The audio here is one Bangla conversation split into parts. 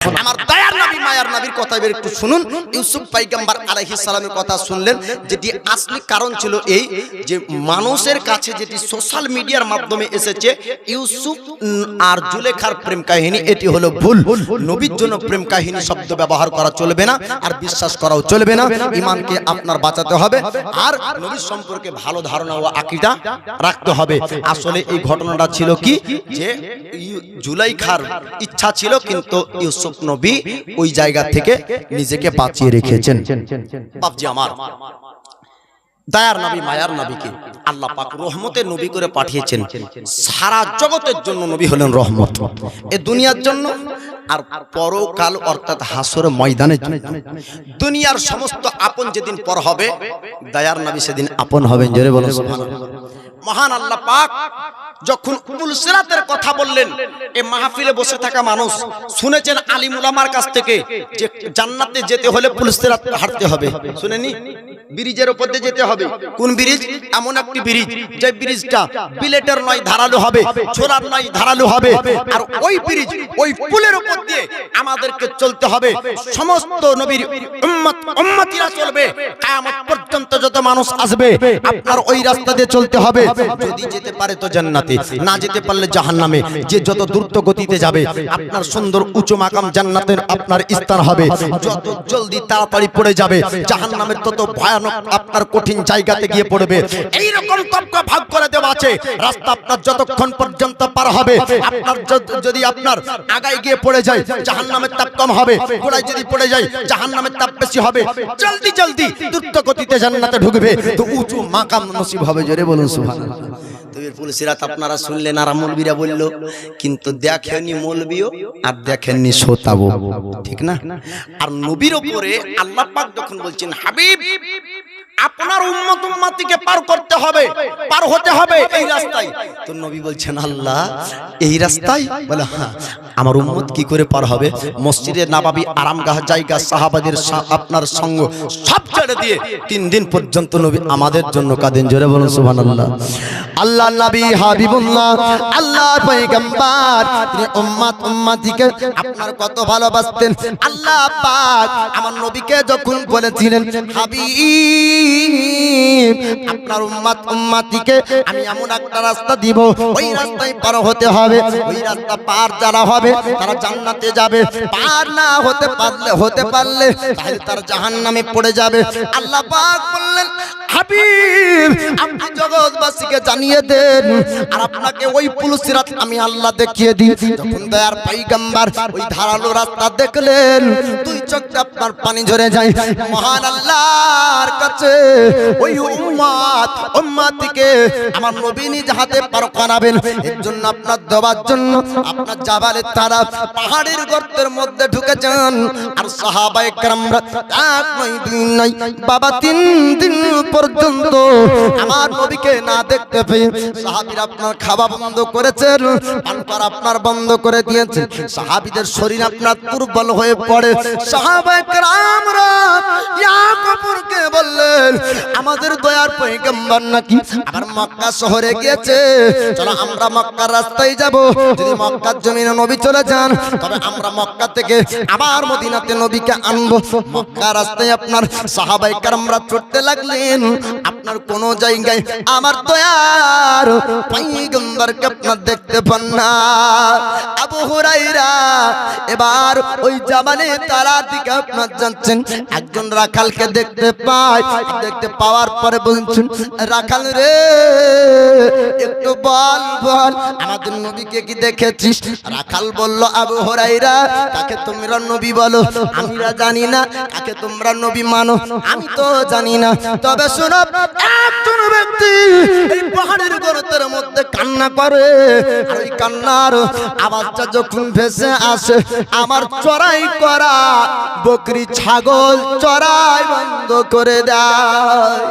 আমার দয়ার নবী মায়ার নবীর কথা এবার একটু শুনুন। ইউসুফ পয়গম্বর আলাইহিস সালামের কথা শুনলেন, যেটি আসল কারণ ছিল এই যে মানুষের কাছে যেটি সোশ্যাল মিডিয়ার মাধ্যমে এসেছে ইউসুফ আর জুলেখার প্রেম কাহিনী, এটি হলো ভুল। নবীর জন্য প্রেম কাহিনী শব্দ ব্যবহার করা চলবে না, আর বিশ্বাস করাও চলবে না। ঈমানকে আপনার বাঁচাতে হবে, আর নবীর সম্পর্কে ভালো ধারণা ও আকীদা রাখতে হবে। আসলে এই ঘটনাটা ছিল কি যে জুলেখার ইচ্ছা ছিল, কিন্তু ইউসুফ নবী ওই জায়গা থেকে নিজেকে বাঁচিয়ে রেখেছেন। বাপজি আমার, দয়ার নবী মায়ার নবীকে আল্লাহ পাক রহমতের নবী করে পাঠিয়েছেন। সারা জগতের জন্য নবী হলেন রহমত, এ দুনিয়ার জন্য আর পরকাল অর্থাৎ হাসর ময়দানের জন্য। দুনিয়ার সমস্ত আপন যেদিন পর হবে, দয়ার নবী সেদিন আপন হবেন। জোরে বলুন সুবহানাল্লাহ। মহান আল্লাহ পাক যখন পুলসিরাতের কথা বললেন, এই মাহফিলে বসে থাকা মানুষ শুনেছেন আলিম উলামার কাছ থেকে যে জান্নাতে যেতে হলে পুলসিরাত হাঁটতে হবে। শুনেনি? ব্রিজের উপর দিয়ে যেতে হবে। কোন ব্রিজ? এমন একটি ব্রিজ যে ব্রিজটা বিলেটের নয় ধারালো হবে, ছোড়ার নয় ধারালো হবে, আর ওই ব্রিজ ওই পুলের উপর দিয়ে আমাদেরকে চলতে হবে। সমস্ত নবীর উম্মতিরা চলবে, কিয়ামত পর্যন্ত যত মানুষ আসবে আপনার ওই রাস্তা দিয়ে চলতে হবে। যদি যেতে পারে তো জান্নাতে, না যেতে পারলে জাহান্নামে। যে যত দ্রুত গতিতে যাবে আপনার সুন্দর উঁচু মাকাম জান্নাতের আপনার স্থান হবে। যত জলদি তাড়াতাড়ি পড়ে যাবে জাহান্নামের তত ভয়ানক আপনার কঠিন জায়গাতে গিয়ে পড়বে। এই রকম তবকা ভাগ করে দেওয়া আছে। রাস্তা আপনার যতক্ষণ পর্যন্ত পার হবে, আপনার যদি আপনার আগায় গিয়ে পড়ে যায় জাহান্নামের তাপ কম হবে, গোড়ায় যদি পড়ে যায় জাহান্নামের তাপ বেশি হবে। জলদি জলদি দ্রুত গতিতে জান্নাতে ঢুকবে তো উঁচু মাকাম নসিব হবে। জোরে বলুন সুবহানাল্লাহ। তবে পুলসিরাত আপনারা শুনলেন আর মৌলবীরা বলল, কিন্তু দেখেননি মৌলবীও আর দেখেননি শ্রোতাও, ঠিক না? আর নবীর উপরে আল্লাহ পাক যখন বলছেন হাবিব আপনার উম্মত উম্মতিকে পার করতে হবে, পার হতে হবে এই রাস্তায়, তো নবী বলছেন আল্লাহ এই রাস্তায়? বলে হ্যাঁ। আমার উম্মত কি করে পার হবে? মসজিদে নববী আরামগাহ জায়গা, সাহাবাদের আপনার সঙ্গ সব ছেড়ে দিয়ে 3 দিন পর্যন্ত নবী আমাদের জন্য কাঁদেন। জোরে বলুন সুবহানাল্লাহ। আল্লাহ নবী হাবিবুল্লাহ, আল্লাহর পয়গম্বর, তিনি উম্মত উম্মতিকে আপনার কত ভালোবাসতেন। আল্লাহ পাক আমার নবীকে যখন বলেছিলেন হাবিব আপনার উম্মত উম্মতিকে আমি এমন একটা রাস্তা দিব, ওই রাস্তায় পার হতে হবে, ওই রাস্তা পার যারা হবে তারা জান্নাতে যাবে, পার না হতে পারলে তাহলে তারা জাহান্নামে পড়ে যাবে। আল্লাহ পাক বললেন হাবিব আপনি জগৎবাসীকে জানিয়ে দেন, আর আপনাকে ওই পুলসিরাত আমি আল্লাহ দেখিয়ে দিই। যখন দয়ার পয়গম্বর ওই ধারালো রাস্তা দেখলেন, 2 চোখে আপনার পানি ঝরে যায়। মহান আল্লাহর কাছে ওই উম্মত উম্মতিকে আমার নবী নিজ হাতে পার করাবেন। এর জন্য আপনার দেওয়ার জন্য আপনার জাবালে তারা পাহাড়ের গর্তের মধ্যে ঢুকে যান। আর সাহাবায়ে কেরামরা 1 নয় 2 নয় বাবা 3 দিন পর্যন্ত আমার নবীকে না দেখতে পেয়ে সাহাবীরা আপনার খাওয়া বন্ধ করেছেন, পান করা আপনার বন্ধ করে দিয়েছেন। সাহাবীদের শরীর আপনার দুর্বল হয়ে পড়ে। সাহাবায়ে কেরামরা ইয়া কবরকে বললেন আমাদের দয়ার পয়গম্বর নাকি আবার মক্কা শহরে গিয়েছে, চলো আমরা মক্কার রাস্তায় যাব। যদি মক্কার জমিনে নবী চলে যান তবে আমরা মক্কা থেকে আবার মদিনাতে নবীকে আনবো। মক্কা রাস্তায় আপনার সাহাবায়ে কেরামরা ছুটতে লাগলেন। আপনার কোন জায়গায় আমার দয়ার পয়গম্বরকে আপনার দেখতে পান না। আবু হুরায়রা এবার ওই জাবালে তারা দিকে আপনার যাচ্ছেন, একজন রাখালকে দেখতে পায়। দেখতে পাওয়ার পরে বলছেন রাখাল রে একটু বল বল আমাদের নবীকে কি দেখেছিস? রাখাল বলল আবু হুরায়রা কাকে তোমরা নবী বলো আমরা জানি না, কাকে তোমরা নবী মানো আমি তো জানি না। তবে শোনো একজন ব্যক্তি এই পাহাড়ের গর্তের মধ্যে কান্না করে, আর ওই কান্নার আওয়াজটা যখন ভেসে আসে আমার চড়াই করা বকরি ছাগল চড়াই বন্ধ করে দেয়।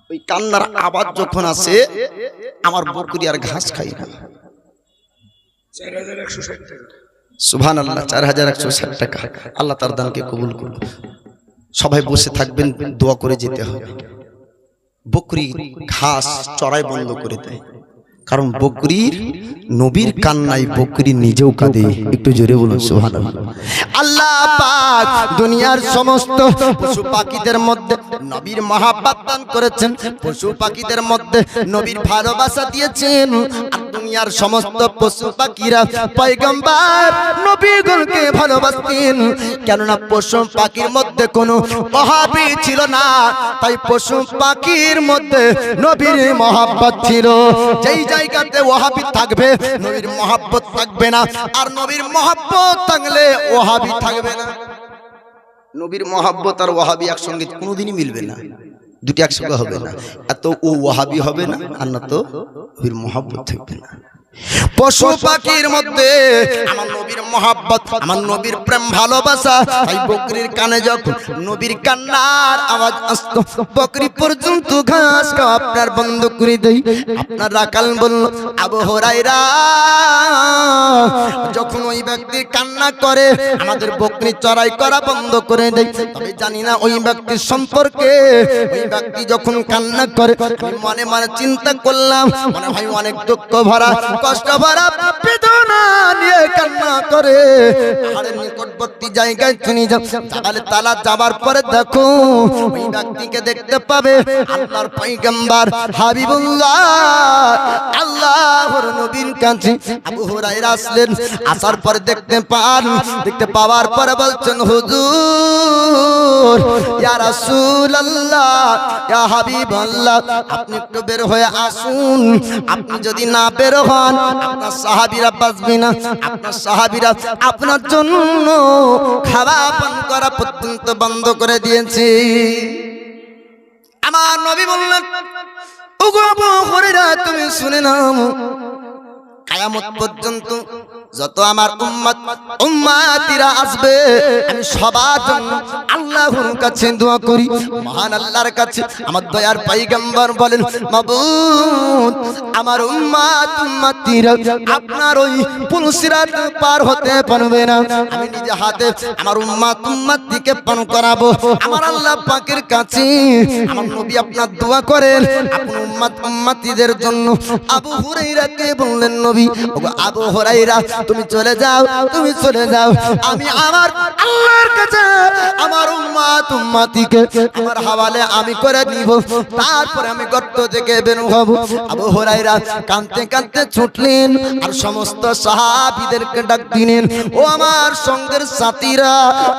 ওই কান্নার আওয়াজ যখন আসে আমার বকরি আর ঘাস খাই না। 4160 টাকা। সুবহানাল্লাহ, 4160 টাকা। আল্লাহ তার দানকে কবুল করুন। সবাই বসে থাকবেন, দোয়া করে যেতে হবে। বকরি ঘাস চড়াই বন্ধ করে দেয়, কারণ বকরির নবীর কান্নায় বকরি নিজেও কাঁদে। একটু জোরে বলুন সুবহানাল্লাহ। আল্লাহ পাক দুনিয়ার সমস্ত পশু পাখিদের মধ্যে নবীর মহব্বত দান করেছেন, পশু পাখিদের মধ্যে নবীর ভালোবাসা দিয়েছেন। আর দুনিয়ার সমস্ত পশু পাখিরা পয়গম্বর নবীগণকে ভালোবাসতেন, কেননা পশু পাখির মধ্যে কোনো ওয়াহাবি ছিল না, তাই পশু পাখির মধ্যে নবীর মহব্বত ছিল। যেই জায়গাতে ওয়াহাবি থাকবে নবীর মহব্বত থাকবে না, আর নবীর মহব্বত থাকলে ওয়াহাবি থাকবে না। নবীর মহব্বত আর ওয়াহাবি একসঙ্গে কোনোদিনই মিলবে না, দুটি একসঙ্গে হবে না। এত ও ওয়াহাবি হবে না, আর না তো নবীর মহব্বত থাকবে না। পশু পাখির মধ্যে আমার নবীর মহব্বত, আমার নবীর প্রেম ভালোবাসা। তাই বকরির কানে যখন নবীর কান্নার আওয়াজ আসতো, বকরি পর্যন্ত ঘাস খাওয়া আপনার বন্ধ করে দেই। আপনার রাখাল বলল, আবু হুরায়রা যখন ওই ব্যক্তির কান্না করে আমাদের বকরি চড়াই করা বন্ধ করে দেই। তবে জানি না ওই ব্যক্তির সম্পর্কে। ওই ব্যক্তি যখন কান্না করে আমি মনে মনে চিন্তা করলাম, মনে হয় অনেক দুঃখ ভরা কষ্ট ভরা বেদনা নিয়ে কান্না করে। পাহাড়ের নিকটবর্তী জায়গায় চলে যাও, তাহলে তালা যাবার পরে দেখো ওই ব্যক্তিকে দেখতে পাবে আল্লাহর পয়গম্বর হাবিবুল্লাহ আল্লাহর নবীর কাছে। আবু হুরায়রা আসলেন, আসার পরে দেখতে পাওয়ার পরে বলছেন, হুজুর ইয়া রাসূলুল্লাহ ইয়া হাবিবাল্লাহ, আপনি একটু বের হয়ে আসুন। আপনি যদি না বের হন আপনার সাহাবীরা বাঁচবে না, আপনার সাহাবীরা আপনার জন্য খাওয়া পান করা পর্যন্ত বন্ধ করে দিয়েছে। আমার নবী বললেন, ওগো আবু হুরায়রা তুমি শুনে নাও, কিয়ামত পর্যন্ত যত আমার উম্মতিরা আসবে আমি সবার জন্য আল্লাহর কাছে দোয়া করি। মহান আল্লাহর কাছে আমার দয়ার পয়গম্বর বলেন, মাবুদ আমার উম্মতিরা আপনার ওই পুল সিরাত পার হতে পারবে না, আমি নিজে হাতে আমার উম্মতিকে পান করাবো। আমার আল্লাহ পাকের কাছে আমার নবী আপনার দোয়া করেন আপনি উম্মতিদের জন্য। আবু হুরায়রাকে বললেন, নবী ওগো আবু হুরায়রা তুমি চলে যাও, তুমি চলে যাও, আমি আমার আল্লাহর কাছে আমার উম্মতিকে আমার হাওয়ালে আমি করে নিব, তারপরে আমি গর্ত থেকে বের হব। আবু হুরায়রা কাঁদতে কাঁদতে ছুটলেন আর সমস্ত সাহাবীদেরকে ডাক দিলেন, ও আমার সঙ্গের সাথীরা,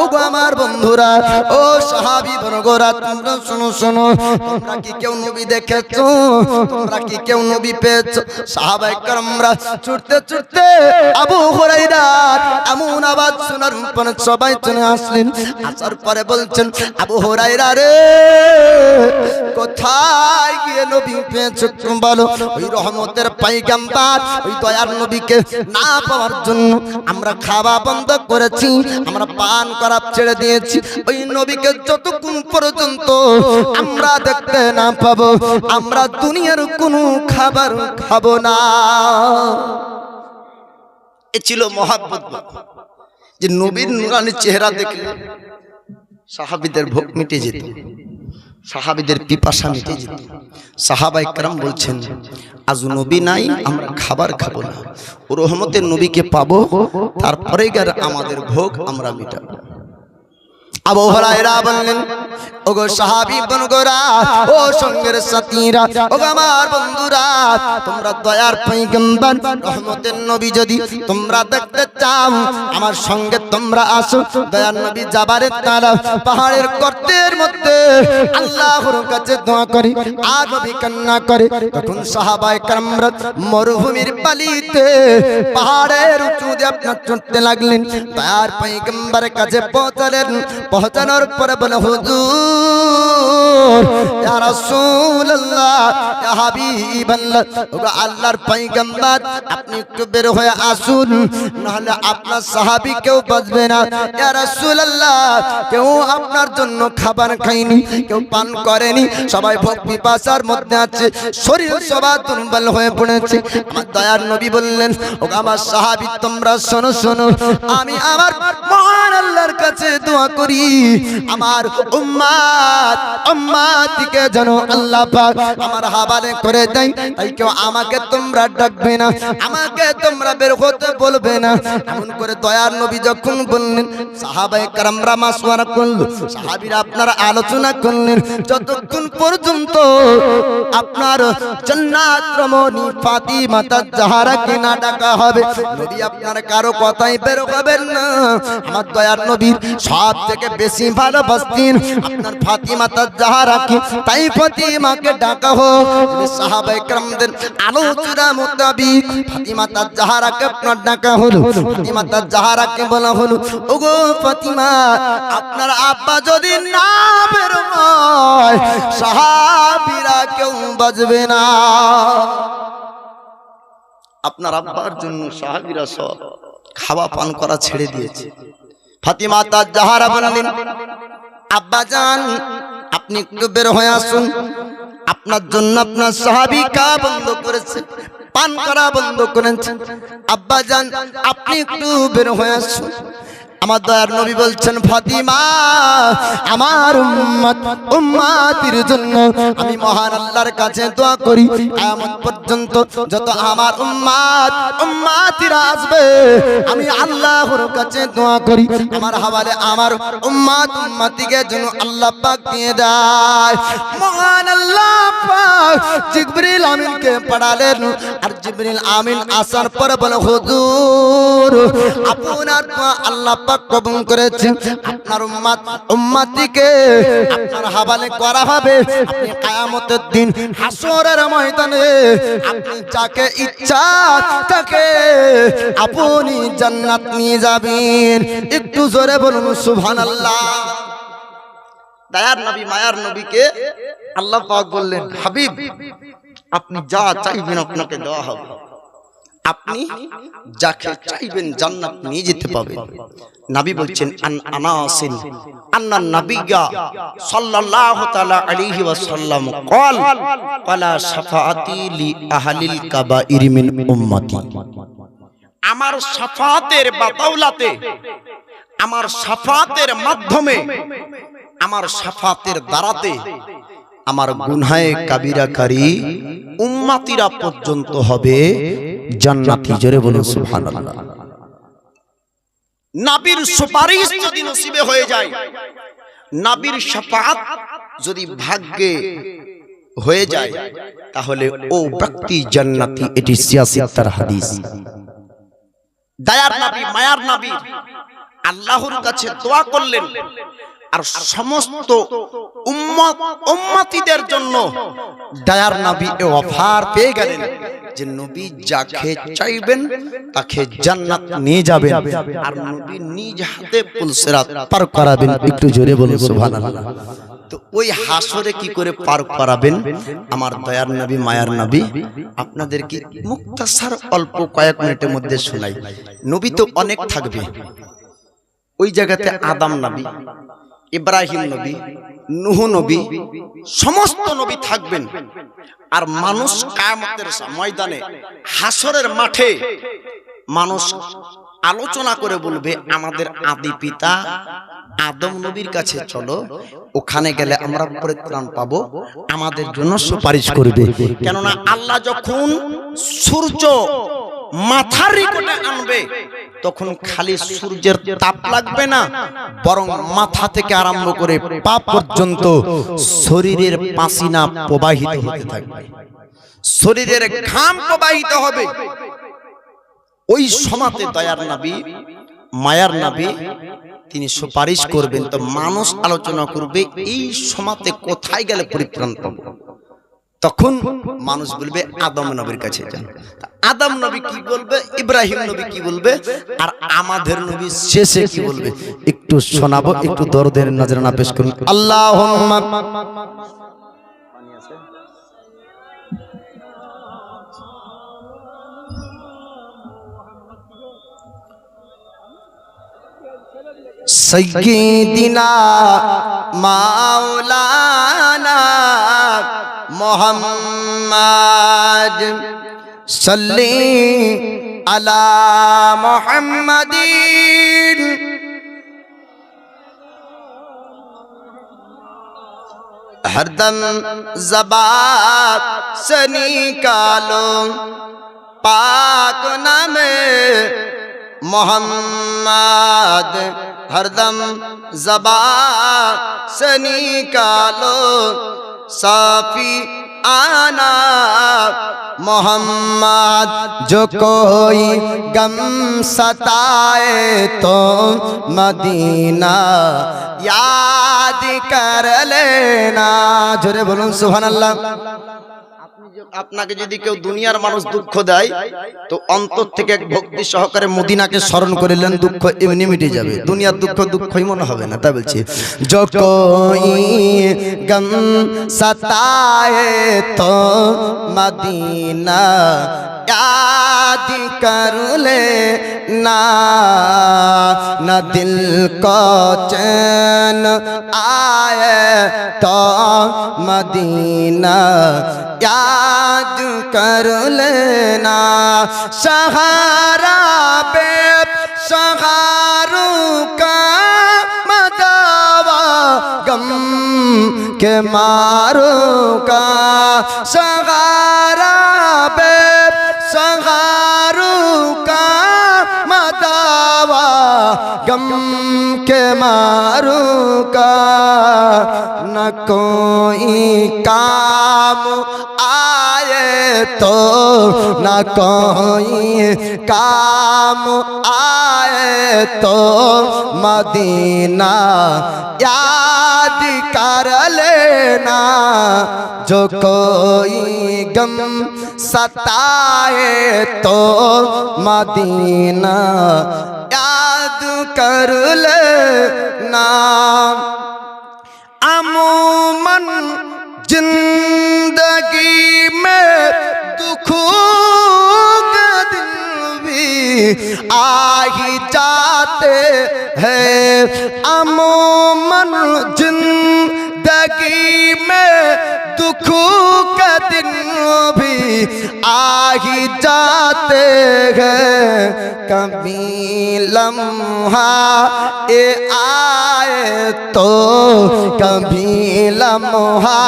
ও গো আমার বন্ধুরা, ও সাহাবী বর্গরা, তোমরা শোনো শোনো, তোমরা কি কেউ নবী দেখেছো? তোমরা কি কেউ নবী পেয়েছো? সাহাবায়ে কেরামরা ছুটতে ছুটতে আবু হুরায়রা এমন আওয়াজ শোনার পরে সবাই চলে আসলেন। আসার পরে বলছেন, আবু হুরায়রা রে কোথায় গিয়ে নবী পেয়েছো বলো? ওই রহমতের পয়গম্বর ওই দয়ার নবীকে না পাওয়ার জন্য আমরা খাওয়া বন্ধ করেছি, আমরা পান করা ছেড়ে দিয়েছি। ওই নবীকে যতক্ষণ পর্যন্ত আমরা দেখতে না পাবো আমরা দুনিয়ার কোনো খাবার খাবো না। এ ছিল মহব্বত, যে নবীর নূরানি চেহারা দেখলে সাহাবীদের ভোগ মিটে যেত, সাহাবীদের পিপাসা মিটে যেত। সাহাবায়ে কেরাম বলছেন, আজ নবী নাই আমরা খাবার খাবো না, ও রহমতের নবীকে পাবো, তারপরে গিয়ে আমাদের ভোগ আমরা মিটাবো। আবু হুরায়রা বললেন, ওগো সাহাবী বন্ধুরা, ও সঙ্গের সাথীরা, ও আমার বন্ধুরা, তোমরা দয়ার পয়গম্বর রহমতের নবী যদি তোমরা দেখতে চাও আমার সঙ্গে তোমরা আসো। দয়ার নবী যাবারে তারা পাহাড়ের গর্তের মধ্যে আল্লাহর কাছে দোয়া করে আর নবী কান্না করে। তখন সাহাবায়ে কেরামরা মরুভূমির বালিতে পাহাড়ের উঁচু দিয়ে আপনার চড়তে লাগলেন। দয়ার পয়গম্বরের কাছে পৌঁছানোর পরে বলে, হুজুর ইয়া রাসূলুল্লাহ ইয়া হাবিবাল্লাহ, ওগো আল্লাহর পয়গম্বর আপনি একটু বের হয়ে আসুন, নাহলে আপনার সাহাবী কেউ বাঁচবে না। ইয়া রাসূলুল্লাহ কেউ আপনার জন্য খাবার খায়নি, কেউ পান করেনি, সবাই ভোগ পিপাসার মধ্যে আছে, শরীর সবার দুর্বল হয়ে পড়েছে। আমার দয়ার নবী বললেন, ওগো আমার সাহাবী তোমরা শোনো শোনো, আমি আমার মহান আল্লাহর কাছে দোয়া করি আমার উম্মাতিকে যেন আল্লাহ পাক আমার হাওয়ালে করে দেয়। তাই কেউ আমাকে তোমরা ডাকবে না, আমাকে তোমরা বের হতে বলবে না। এমন করে দয়ার নবী যখন বললেন, সাহাবায়ে কেরামরা মাসওয়ারা করল, সাহাবীরা আপনারা আলোচনা করলেন, যতক্ষণ পর্যন্ত আপনার জান্নাত রমণী ফাতিমা তাজ-জাহরাকে না ডাকা হবে, নবী আপনার কারো কথাই বের হবেন না। আমার দয়ার নবীর সব থেকে বেশি ভালোবাসতেন আপনার ফাতিমা তাজ-জাহরাকে, তাই ফাতিমাকে ডাকা হোক। সাহাবায়ে কেরামদের আলোচনা মোতাবেক ফাতিমা তাজ-জাহরাকে আপনার ডাকা হলো। ফাতিমা তাজ-জাহরাকে বলা হলো, ওগো ফাতিমা, আপনার আব্বা যদি না বের হয় সাহাবীরা কেউ বাঁচবে না। আপনার আব্বার জন্য সাহাবীরা সব খাওয়া পান করা ছেড়ে দিয়েছে। ফাতিমা তাজ-জাহরা বললেন, আব্বা জান, আপনি একটু বের হয়ে আসুন, আপনার জন্য আপনার সাহাবী খাওয়া বন্ধ করেছে, পান করা বন্ধ করেছে। আব্বা জান, আপনি একটু বের হয়ে আসুন। আমার দয়ার নবী বলছেন, ফাতিমা, আমার উম্মতির জন্য আমি মহান আল্লাহর কাছে দোয়া করি, কিয়ামত পর্যন্ত যত আমার উম্মতিরা আসবে আমি আল্লাহর কাছে দোয়া করি আমার হাওয়ালে আমার উম্মতিকে যেন আল্লাহ পাক দিয়ে দেয়। মহান আল্লাহ পাক জিবরিল আমিনকে পাঠালেন, আর জিবরিল আমিন আসার পর বলে, হুজুর, আপনার আল্লাহ পাক কবুল করেছেন, আপনার উম্মতিকে আপনার হাওয়ালে করা হবে। আপনি কিয়ামতের দিন হাসরের ময়দানে আপনি যাকে ইচ্ছা তাকে আপনি জান্নাত নিয়ে যাবেন। একটু জোরে বলুন সুবহানাল্লাহ। দয়ার নবী মায়ার নবীকে আল্লাহ পাক বললেন, হাবিব, আপনি যা চাইবেন আপনাকে দেওয়া হবে, আপনি যাকে চাইবেন জান্নাত নিয়ে যেতে পাবেন। নবী বলছেন, আনাসিন আন্না নবিয়্যা সাল্লাল্লাহু তাআলা আলাইহি ওয়াসাল্লাম ক্বালা শাফাআতি লি আহলিল কাবাইর মিন উম্মতি। আমার শাফাআতের বাতাওলাতে, আমার শাফাআতের মাধ্যমে, আমার শাফাআতের দ্বারাতে আমার গুনাহে কাবিরাকারী উম্মতিরা পর্যন্ত হবে জান্নাতি। জোরে বলুন সুবহানাল্লাহ। নবীর সুপারিশ যদি নসিবে হয়ে যায়, নবীর শাফাআত যদি ভাগ্যে হয়ে যায়, তাহলে ও ব্যক্তি জান্নাতি। এটি সিয়াসিত্তার হাদিস। দয়ার নবী মায়ার নবী আল্লাহর কাছে দোয়া করলেন, আর সমস্ত উম্মতিদের জন্য দয়ার নবী এ অফার পেয়ে গেলেন যে নবী যাকে চাইবেন তাকে জান্নাত নিয়ে যাবেন, আর নবী নিজ হাতে পুল সিরাত পার করাবেন। একটু জোরে বলুন সুবহানাল্লাহ। তো ওই হাসরে কি করে পার করাবেন আমার দয়ার নবী মায়ার নবী আপনাদেরকে মুক্তাসার অল্প কয়েক মিনিটের মধ্যে শোনাই। নবী তো অনেক থাকবে ওই জায়গাতে। আদম নবী, ইব্রাহিম নবী, নূহ নবী, সমস্ত নবী থাকবেন। আর মানুষ কিয়ামতের ময়দানে হাসরের মাঠে মানুষ আলোচনা করে বলবে, আমাদের আদি পিতা আদম নবীর কাছে চলো, ওখানে গেলে আমরা পরিত্রাণ পাবো, আমাদের জন্য সুপারিশ করবে। কেননা আল্লাহ যখন সূর্য মাথার নিকটে আনবে তখন খালি সূর্যের তাপ লাগবে না, বরং মাথা থেকে আরম্ভ করে পা পর্যন্ত শরীরের পাসিনা প্রবাহিত হতে থাকবে, শরীরের ঘাম প্রবাহিত হবে। ওই সময়তে দয়ার নবী মায়ার নবী তিনি সুপারিশ করবেন। তো মানুষ আলোচনা করবে এই সময়তে কোথায় গেলে পরিত্রাণ পাবো। তখন মানুষ বলবে আদম নবীর কাছে যান। আদম নবী কি বলবে, ইব্রাহিম নবী কি বলবে, আর আমাদের নবী শেষে কি বলবে একটু শোনাবো। একটু দরদের নজরানা পেশ করুন। আল্লাহুম্মা সাইয়্যিদিনা মাওলানা মুহাম্মদ সাল্লি আলা মুহাম্মাদিন हरदम ज़बान से निकालो पाक नामे मोहम्मद, हरदम ज़बान से निकालो साफी आना मोहम्मद। जो कोई गम सताए तो मदीना याद कर लेना। जोरे बोलूं सुभानाल्लाह। আপনাকে যদি কেউ দুনিয়ার মানুষ দুঃখ দেয় তো অন্তর থেকে এক ভক্তি সহকারে মদিনাকে স্মরণ করিলেন, দুঃখ এমনি মিটে যাবে। দুনিয়ার দুঃখ দুঃখই মনে হবে না। তা বলছি जो कोई गम सताए तो मदीना याद कर लेना। न दिल को चैन आए तो मदीना याद कर लेना। सहारा बे सहारों का मदावा गम के मारों का। सहारा बे सहारों का मदावा गम के मारों का। न कोई काम आए तो न कोई काम आए तो मदीना याद कर लेना। जो कोई गम सताए तो मदीना याद कर लेना। अमूमन जिंदगी में दुखों के दिन भी आ ही जाते हैं। अमूमन जिंदगी में दुखों के दिन भी आ ही जाते हैं। कभी लम्हा ये आए तो कभी लम्हा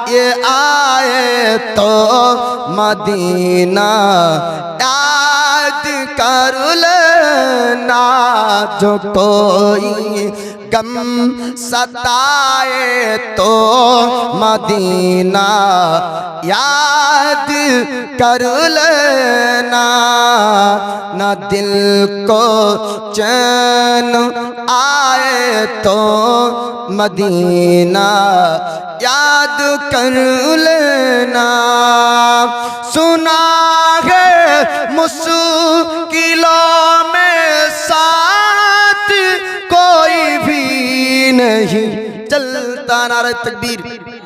ये आए तो मदीना याद कर लेना। जो कोई गम सताए तो मदीना याद कर लेना। न दिल को चैन आए तो मदीना याद कर लेना। सुना है मुश्किलों में साथ कोई भी नहीं चलता। नारे तकबीर।